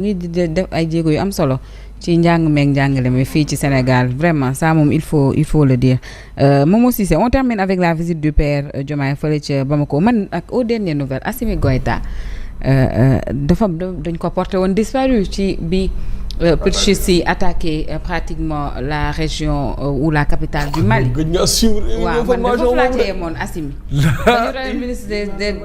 ngi di def ay jéego yu am solo ci njàng meeg njàngale mi fii ci Sénégal vraiment ça moom il faut le dire Momo Cissé on termine avec la visite du père Diomaye fële ca Bamako man ak aux dernières nouvelles Assimi Goïta dañ ko porté woon disparu ci bi putschistes yi attaqué pratiquement la région ou la capitale du Mali. gëj nga suivre information laa cee yemoon Assimi. dañu doon ministre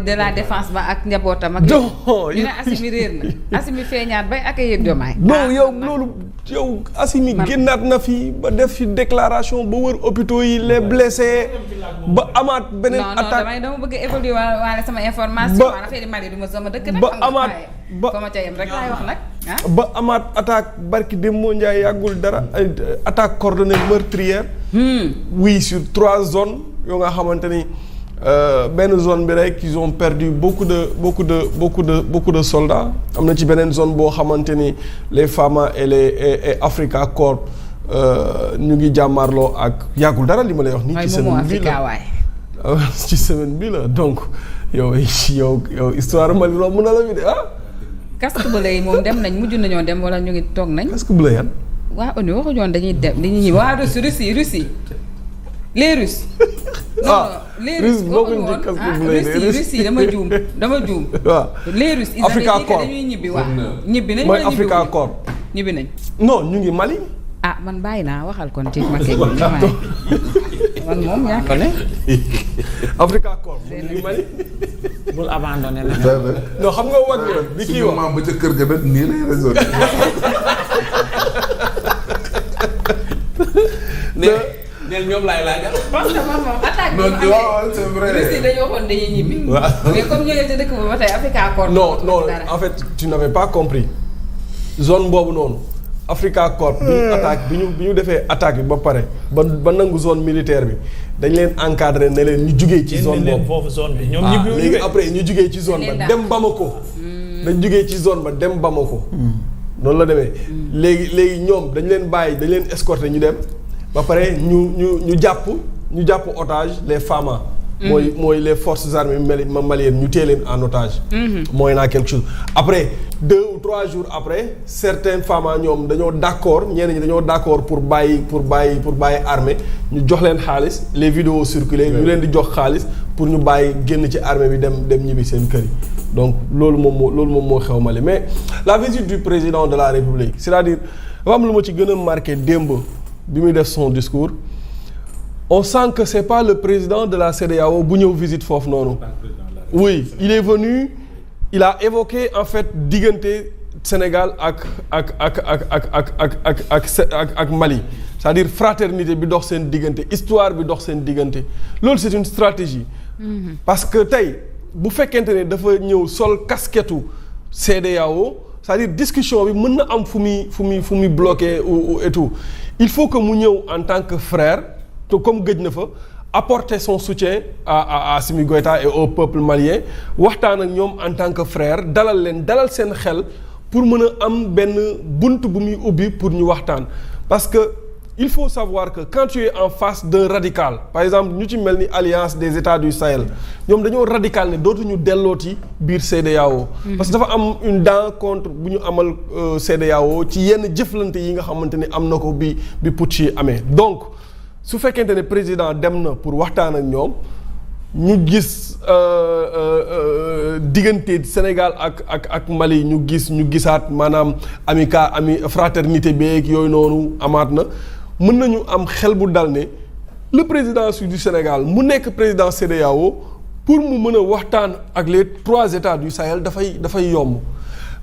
de la défense ba ak njabootam ak. ñu ne Assimi réer na Assimi feeñaat bay accueillir Diomaye. non yow Assimi génnaat na fi ba def fi déclaration ba wër hôpitaux yi les blessés ba amaat beneen attaque. non dama bëgg évoluer waale sama information. ba affaire Mali du ma sama dëkk nag. ba amaat fa ma ca yem rek laay wax nag. ba amaat attaque barki Demba Ndiaye yàggul dara attaque coordonnée meurtrière. oui sur 3 zones yoo nga xamante ni benn zone bi rek ils ont perdu beaucoup de soldats. am na ci beneen zone boo xamante ni les FAMA et Africa Corps ñu ngi jàmmaarloo ak yàggul dara li ma lay wax. nii ci semaine bi la ci semaine bi la donc yow histoire Mali romb na la bi de casque bleu yi moom dem nañ mujj nañoo dem wala ñu ngi toog nañ. casque bleu yan. waa ONU waxuñu woon dañuy dem dañuy ñëw waa Russie les Russes. les Russes bokkuñu woon Russie dama juum. waaw les Russes. Africa Corps dañuy ñibbi waaw. ñibbi nañ mooy Africa Corps. ñibbi nañ. non ñu ngi Mali. man bàyyi naa waxal kon ci ma kii man moom yaa ko ne. Africa Corps mu ngi Mali. bul abandonné la. non xam nga wàññi la bi kii wax ba ca kër ga nag nii lay résolver. neel ñoom laay laajal. parce que man moom attaque bi non waaw c'est vrai. Russie dañu waxoon dañuy ñibbi. waaw mais comme ñu ngi ci dëkk ba tey Africa Corps. non en fait tu n'avais pas compris zone boobu noonu Africa Corps. bi ñu defee attaque bi ba pare ba nangu zone militaire bi dañ leen encadré ne leen ñu jugee ci zone boobu foofu zone bi ñoom ñibbi léegi après ñu jugee ci zone ba dem Bamako. dañ jugee ci zone ba dem Bamako. noonu la demee. léegi ñoom dañ leen bàyyi dañ leen escorter ñu dem ba pare ñu jàpp otage les FAMA. mooy les forces armées maliennes ñu téye leen en otage. mooy naa quelque chose après 2 ou 3 jours après certaines FAMA ñoom dañoo d'accord ñenn ñi dañoo d'accord pour bàyyi armée ñu jox leen xaalis les vidéos circulées ñu leen di jox xaalis pour ñu bàyyi génn ci armée bi dem ñibbi seen kër yi donc loolu moom moo xew Mali mais la visite du président de la République c'est-à-dire dafa am lu ma ci gën a marqué démb bi muy def son discours. On sent que c'est pas le président de la CEDEAO bu ñëw visite foofu noonu. Oui, il est venu, il a évoqué en fait diggante Sénégal ak Mali. C'est-à-dire fraternité bi dox seen diggante, histoire bi dox seen diggante. Loolu c'est une stratégie. Parce que tey bu fekkente ne dafa ñëw sol casquette CEDEAO, c'est-à-dire discussion bi mën na am fu muy bloqué ou et tout. Il faut que mu ñëw en tant que frère. te comme gëj na fa apporter son soutien à Assimi Goïta et au peuple malien waxtaan ak ñoom en tant que frère dalal seen xel pour mën a am benn bunt bu muy ubbi pour ñu waxtaan parce que il faut savoir que quand tu es en face d'un radical par exemple ñu ci mel ni alliance des États du Sahel ñoom dañoo radical ne dootuñu dellooti biir CEDEAO parce que dafa am une dent contre bu ñu amal CEDEAO ci yenn jëflante yi nga xamante ni am na ko bi putsch yi amee donc su fekkente ne président dem na pour waxtaan ak ñoom ñu gis diggante Sénégal ak Mali ñu gisaat maanaam fraternité beeg yooyu noonu amaat na mën nañu am xel bu dal ne le président du Sénégal mu nekk président CEDEAO pour mu mën a waxtaan ak les 3 États du Sahel dafay yomb.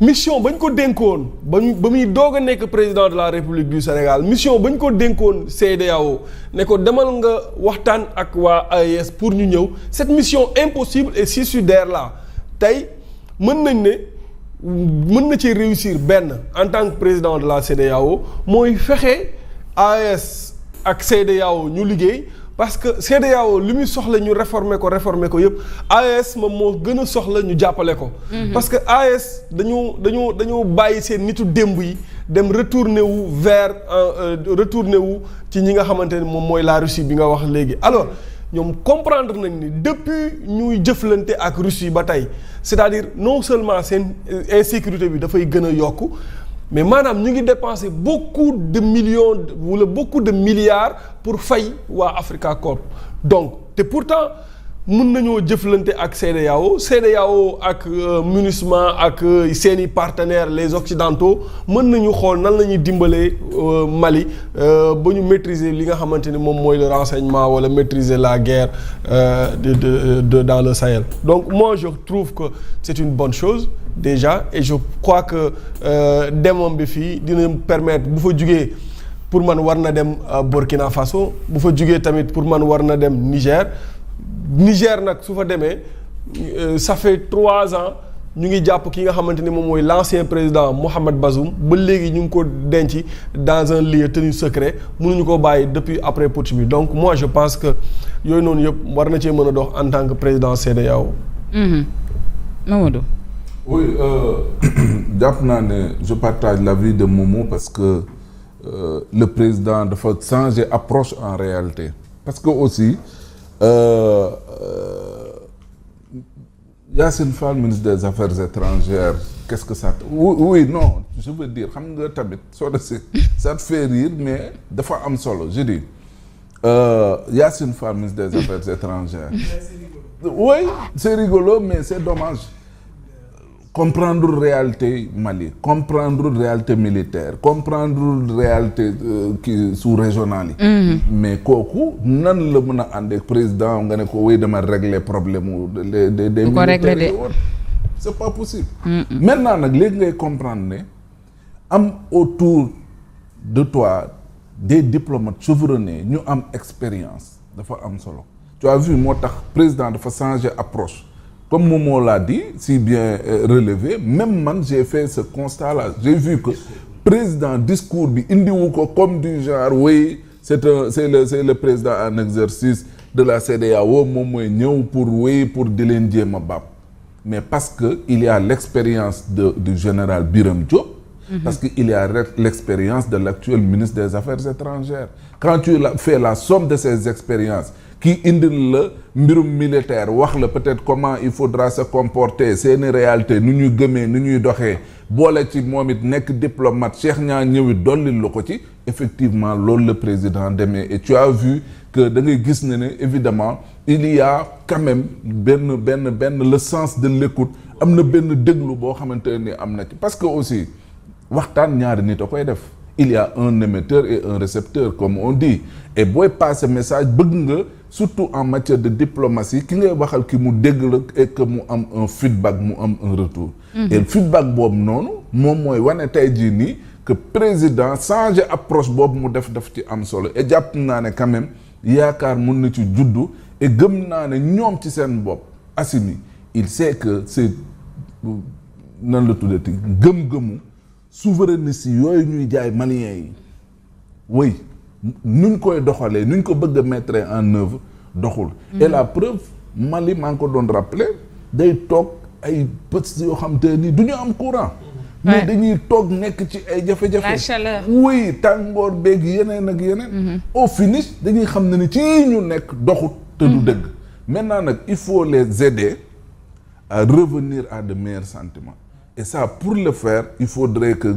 mission bañ ko dénkoon ba muy doog a nekk président de la République du Sénégal mission bañ ko dénkoon CEDEAO ne ko demal nga waxtaan ak waa AES pour ñu ñëw cette mission impossible et suicidaire là tey mën na ci réussir benn en tant que président de la CEDEAO mooy fexe AES ak CEDEAO ñu liggéey parce que CEDEAO li muy soxla ñu réformer ko yëpp AES moom moo gën a soxla ñu jàppale ko. parce que AES dañoo bàyyi seen nitu démb yi dem retourner wu ci ñi nga xamante ne moom mooy la Russie bi nga wax léegi alors ñoom comprendre nañ ni depuis ñuy jëflante ak Russie ba tey c'est-à-dire non seulement seen insécurité bi dafay gën a yokku mais maanaam ñu ngi dépenser beaucoup de millions wala beaucoup de milliards pour fay waa Africa Corp donc te pourtant mun nañoo jëflante ak CEDEAO ak MINUSMA ak seeni partenaires les occidentaux mën nañu xool nan la ñuy dimbalee Mali ba ñu maîtriser li nga xamante ni moom mooy le renseignement wala maîtriser la guerre de dans le Sahel donc moi je trouve que c'est une bonne chose déjà et je crois que demam bi fii dina permettre bu fa jugee pour man war na dem Burkina Faso bu fa jugee tamit pour man war na dem Niger nag su fa demee ça fait 3 ans ñu ngi jàpp ki nga xamante ni moom mooy l'ancien président Mohamed Bazoum ba léegi ñu ngi ko denc dans un lieu tenu secret mënuñu ko bàyyi depuis après putsch bi donc moi je pense que yooyu noonu yëpp war na cee mën a dox en tant que président CEDEAO. Mamadou. Oui jàpp naa ne je partage l'avis de Momo parce que le président dafa changer approche en réalité parce que aussi. Yassine Fall ministre des Affaires étrangères qu'est-ce que ça oui non je veux dire xam nga tamit soo desee ça te fait rire mais dafa am solo je dis Yassine Fall ministre des Affaires étrangères oui c'est rigolo mais c'est dommage comprendre réalité Mali comprendre réalité militaire comprendre réalité kii sous-régionale yi mais kooku nan la mën a ànd ak président nga ne ko wéy dama régler problème mu des militaires yi woon c'est pas possible maintenant nag léegi ngay comprendre ne am autour de toi des diplomates chevronnés ñu am expérience dafa am solo tu as vu moo tax président dafa changer approche comme Momo l'a dit si bien relevé même man j'ai fait ce constat-là j'ai vu que président discours bi indiwu ko comme du genre oui c'est le président en exercice de la CEDEAO moom mooy ñëw pour di leen jéem a bàpp mais parce que il y a l'expérience du général Birame Diop parce que il y a l'expérience de l'actuel ministre des Affaires étrangères quand tu fais la somme de ces expériences qui indil la mbirum militaire wax la peut-être comment il faudra se comporter seeni réalité nu ñuy gëmee nu ñuy doxee boole ci moom it nekk diplomate Cheikh Niang ñëwit dollil la ko ci effectivement loolu le président demee et tu as vu que da ngay gis ne évidemment il y a quand même benn le sens de l'écoute am na benn déglu boo xamante ni am na ci parce que aussi waxtaan ñaari nit a koy def il y a un émetteur et un récepteur comme on dit et booy passer message bëgg nga surtout en matière de diplomatie ki ngay waxal ki mu dégg la et que mu am un feedback mu am un retour et le feedback boobu noonu moom mooy wane tey jii nii que président changer approche boobu mu def ci am solo et jàpp naa ne quand même yaakaar mun na ci juddu et gëm naa ne ñoom ci seen bopp Assimi il sait que c'est nan la tuddati gëm-gëmu souverainiste yooyu ñuy jaay maliens yi oui nuñ koy doxalee nuñ ko bëgg a mettre en œuvre doxul et la preuve Mali maa ngi ko doon rappeler day toog ay pët yoo xam te ni du ñu am courant mais dañuy toog nekk ci ay jafe-jafe la chaleur oui tàngoor beeg yeneen ak yeneen au finish dañuy xam ne ni ci ñu nekk doxut te du dëgg maintenant nag il faut les aider à revenir à de meilleurs sentiments et ça pour le faire il faudrait que